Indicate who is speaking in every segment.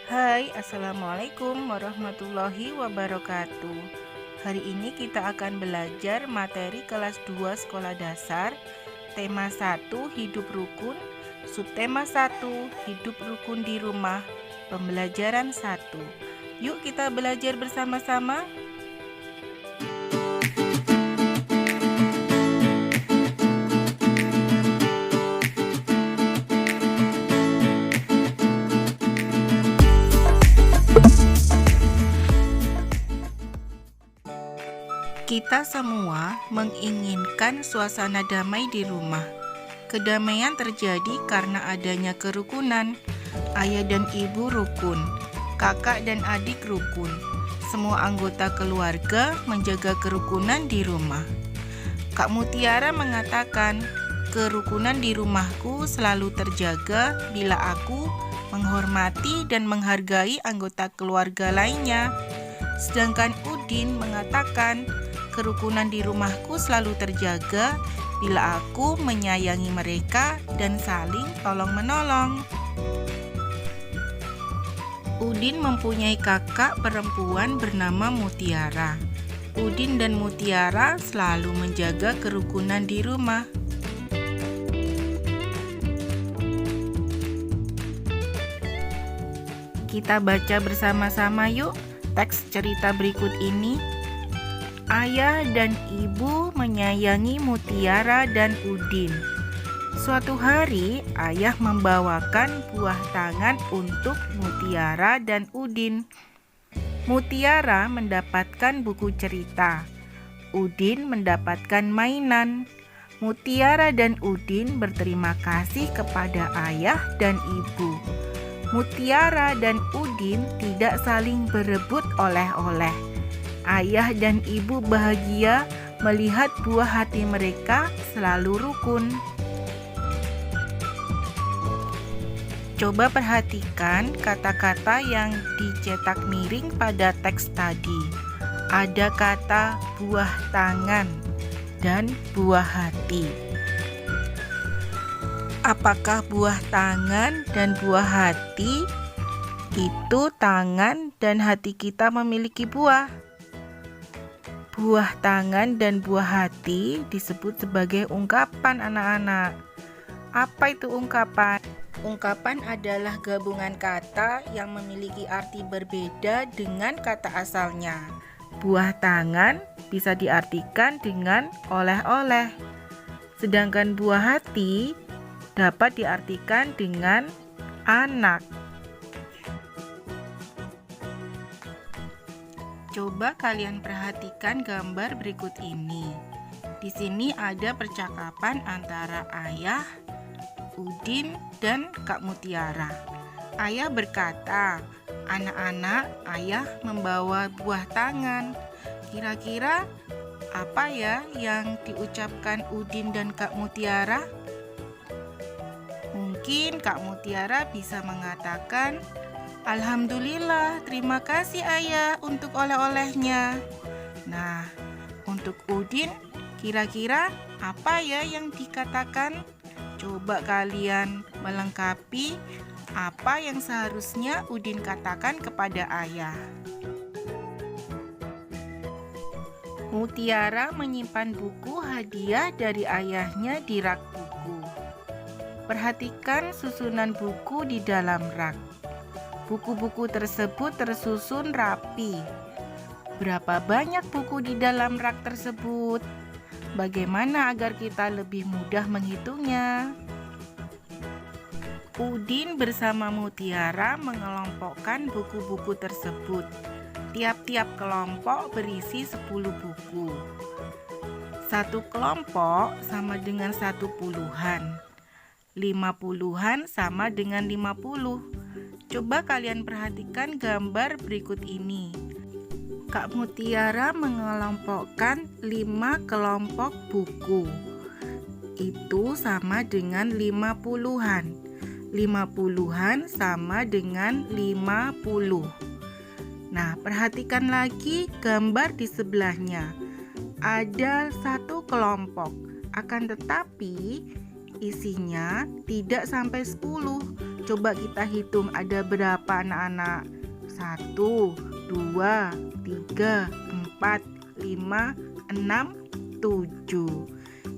Speaker 1: Hai, Assalamualaikum warahmatullahi wabarakatuh. Hari ini kita akan belajar materi kelas 2 sekolah dasar, tema 1 hidup rukun, subtema 1 hidup rukun di rumah, pembelajaran 1. Yuk kita belajar bersama-sama. Kita semua menginginkan suasana damai di rumah. Kedamaian terjadi karena adanya kerukunan. Ayah dan ibu rukun, kakak dan adik rukun. Semua anggota keluarga menjaga kerukunan di rumah. Kak Mutiara mengatakan, kerukunan di rumahku selalu terjaga bila aku menghormati dan menghargai anggota keluarga lainnya. Sedangkan Udin mengatakan, kerukunan di rumahku selalu terjaga bila aku menyayangi mereka dan saling tolong-menolong. Udin mempunyai kakak perempuan bernama Mutiara. Udin dan Mutiara selalu menjaga kerukunan di rumah. Kita baca bersama-sama yuk teks cerita berikut ini. Ayah dan ibu menyayangi Mutiara dan Udin. Suatu hari, ayah membawakan buah tangan untuk Mutiara dan Udin. Mutiara mendapatkan buku cerita. Udin mendapatkan mainan. Mutiara dan Udin berterima kasih kepada ayah dan ibu. Mutiara dan Udin tidak saling berebut oleh-oleh. Ayah dan ibu bahagia melihat buah hati mereka selalu rukun. Coba perhatikan kata-kata yang dicetak miring pada teks tadi. Ada kata buah tangan dan buah hati. Apakah buah tangan dan buah hati itu tangan dan hati kita memiliki buah? Buah tangan dan buah hati disebut sebagai ungkapan anak-anak. Apa itu ungkapan? Ungkapan adalah gabungan kata yang memiliki arti berbeda dengan kata asalnya. Buah tangan bisa diartikan dengan oleh-oleh. Sedangkan buah hati dapat diartikan dengan anak. Coba kalian perhatikan gambar berikut ini. Di sini ada percakapan antara ayah, Udin, dan Kak Mutiara. Ayah berkata, "Anak-anak, ayah membawa buah tangan." Kira-kira apa ya yang diucapkan Udin dan Kak Mutiara? Mungkin Kak Mutiara bisa mengatakan, "Alhamdulillah, terima kasih ayah untuk oleh-olehnya." Nah, untuk Udin, kira-kira apa ya yang dikatakan? Coba kalian melengkapi apa yang seharusnya Udin katakan kepada ayah. Mutiara menyimpan buku hadiah dari ayahnya di rak buku. Perhatikan susunan buku di dalam rak. Buku-buku tersebut tersusun rapi. Berapa banyak buku di dalam rak tersebut? Bagaimana agar kita lebih mudah menghitungnya? Udin bersama Mutiara mengelompokkan buku-buku tersebut. Tiap-tiap kelompok berisi 10 buku. Satu kelompok sama dengan 1 puluhan. 5 puluhan sama dengan 50. Coba kalian perhatikan gambar berikut ini. Kak Mutiara mengelompokkan 5 kelompok buku. Itu sama dengan 5 puluhan. 5 puluhan sama dengan 50. Nah, perhatikan lagi gambar di sebelahnya. Ada 1 kelompok, akan tetapi isinya tidak sampai 10, Coba kita hitung ada berapa anak-anak? 1, 2, 3, 4, 5, 6, 7.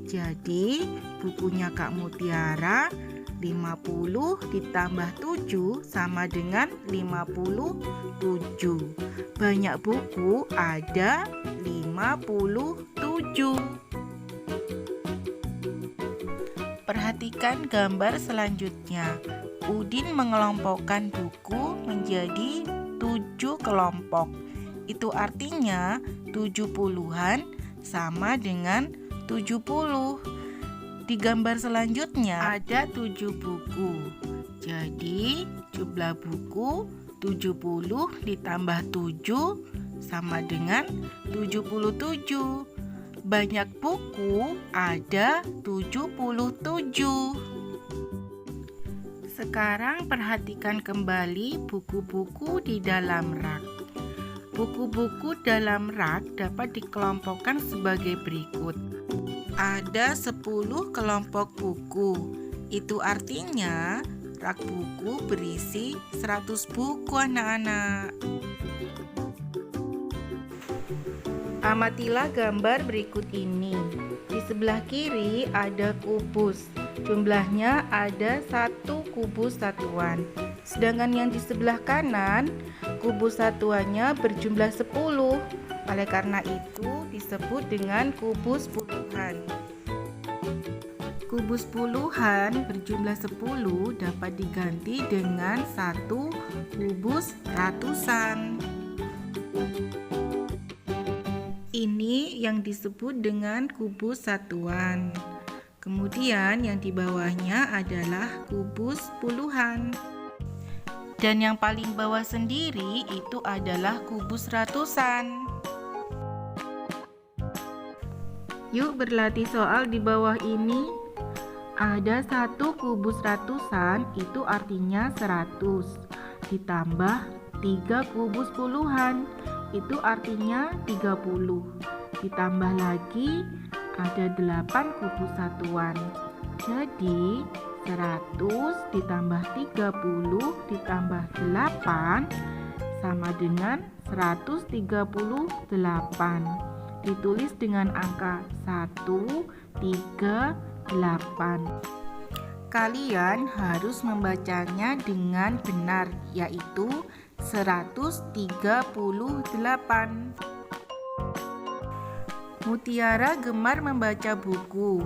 Speaker 1: Jadi bukunya Kak Mutiara 50 ditambah 7 sama dengan 57. Banyak buku ada 57. Perhatikan gambar selanjutnya. Udin mengelompokkan buku menjadi 7 kelompok. Itu artinya 70-an sama dengan 70. Di gambar selanjutnya ada 7 buku. Jadi jumlah buku 70 ditambah 7 sama dengan 77. Banyak buku ada 77. Sekarang perhatikan kembali buku-buku di dalam rak. Buku-buku dalam rak dapat dikelompokkan sebagai berikut. Ada 10 kelompok buku. Itu artinya rak buku berisi 100 buku anak-anak. Amatilah gambar berikut ini. Di sebelah kiri ada kubus. Jumlahnya ada 1 kubus satuan. Sedangkan yang di sebelah kanan, kubus satuannya berjumlah 10. Oleh karena itu disebut dengan kubus puluhan. Kubus puluhan berjumlah 10 dapat diganti dengan 1 kubus ratusan. Ini yang disebut dengan kubus satuan. Kemudian yang di bawahnya adalah kubus puluhan. Dan yang paling bawah sendiri itu adalah kubus ratusan. Yuk berlatih soal di bawah ini. Ada 1 kubus ratusan, itu artinya 100. Ditambah 3 kubus puluhan, itu artinya 30. Ditambah lagi ada 8 kubus satuan. Jadi 100 ditambah 30 ditambah 8 sama dengan 138. Ditulis dengan angka 138. Kalian harus membacanya dengan benar, yaitu 138. Mutiara gemar membaca buku.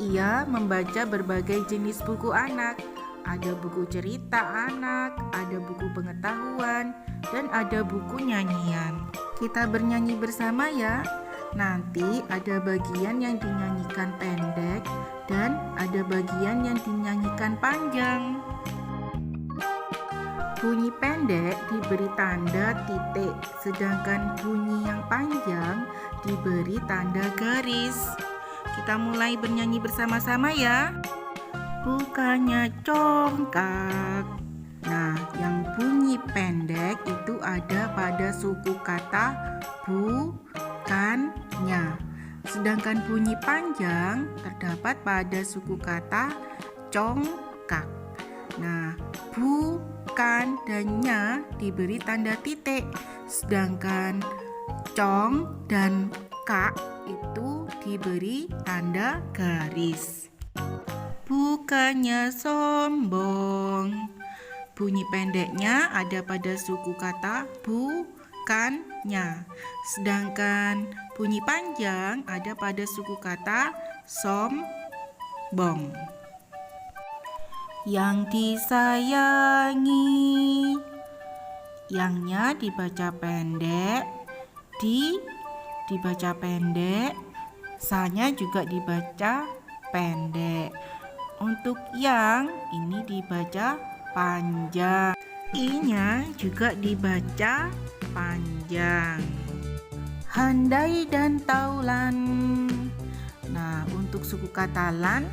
Speaker 1: Ia membaca berbagai jenis buku anak. Ada buku cerita anak, ada buku pengetahuan, dan ada buku nyanyian. Kita bernyanyi bersama ya. Nanti ada bagian yang dinyanyikan pendek dan ada bagian yang dinyanyikan panjang. Bunyi pendek diberi tanda titik, sedangkan bunyi yang panjang diberi tanda garis. Kita mulai bernyanyi bersama-sama ya. Bukannya congkak. Nah, yang bunyi pendek itu ada pada suku kata bukannya. Sedangkan bunyi panjang terdapat pada suku kata congkak. Nah, bukan dan nya diberi tanda titik, sedangkan cong dan kak itu diberi tanda garis. Bukannya sombong. Bunyi pendeknya ada pada suku kata bukannya, sedangkan bunyi panjang ada pada suku kata sombong. Yang disayangi, yangnya dibaca pendek, dibaca pendek, sanya juga dibaca pendek. Untuk yang ini dibaca panjang, i-nya juga dibaca panjang. Handai dan taulan. Nah, untuk suku kata lan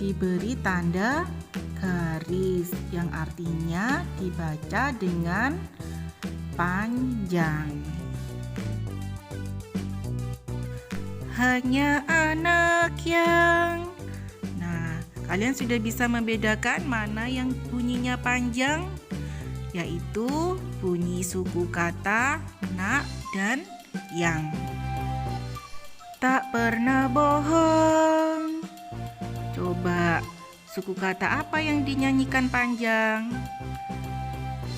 Speaker 1: diberi tanda garis yang artinya dibaca dengan panjang. Hanya anak yang. Nah, Kalian sudah bisa membedakan mana yang bunyinya panjang? Yaitu bunyi suku kata nak dan yang. Tak pernah bohong. Coba, suku kata apa yang dinyanyikan panjang?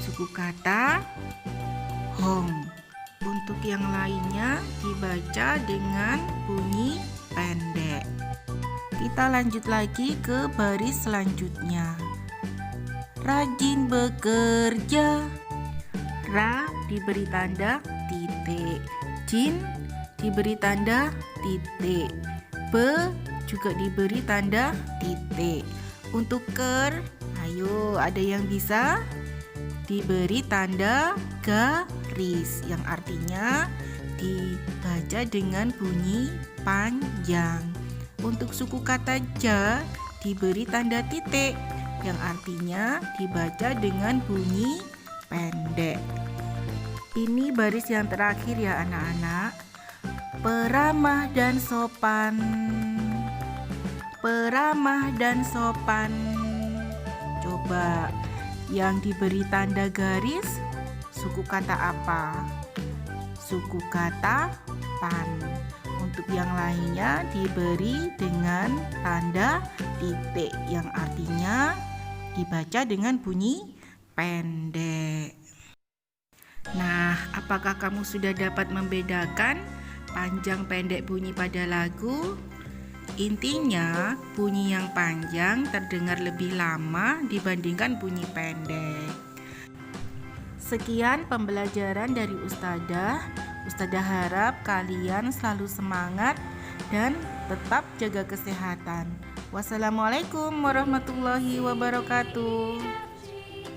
Speaker 1: Suku kata hong. Untuk yang lainnya dibaca dengan bunyi pendek. Kita lanjut lagi ke baris selanjutnya. Rajin bekerja. Ra diberi tanda titik. Jin diberi tanda titik. Be juga diberi tanda titik. Untuk ker, ayo ada yang bisa? Diberi tanda garis yang artinya dibaca dengan bunyi panjang. Untuk suku kata ja diberi tanda titik yang artinya dibaca dengan bunyi pendek. Ini baris yang terakhir ya anak-anak. Peramah dan sopan. Peramah dan sopan. Coba, yang diberi tanda garis suku kata apa? Suku kata pan. Untuk yang lainnya diberi dengan tanda titik yang artinya dibaca dengan bunyi pendek. Nah, apakah kamu sudah dapat membedakan panjang pendek bunyi pada lagu? Intinya, bunyi yang panjang terdengar lebih lama dibandingkan bunyi pendek. Sekian pembelajaran dari Ustadzah. Ustadzah harap kalian selalu semangat dan tetap jaga kesehatan. Wassalamualaikum warahmatullahi wabarakatuh.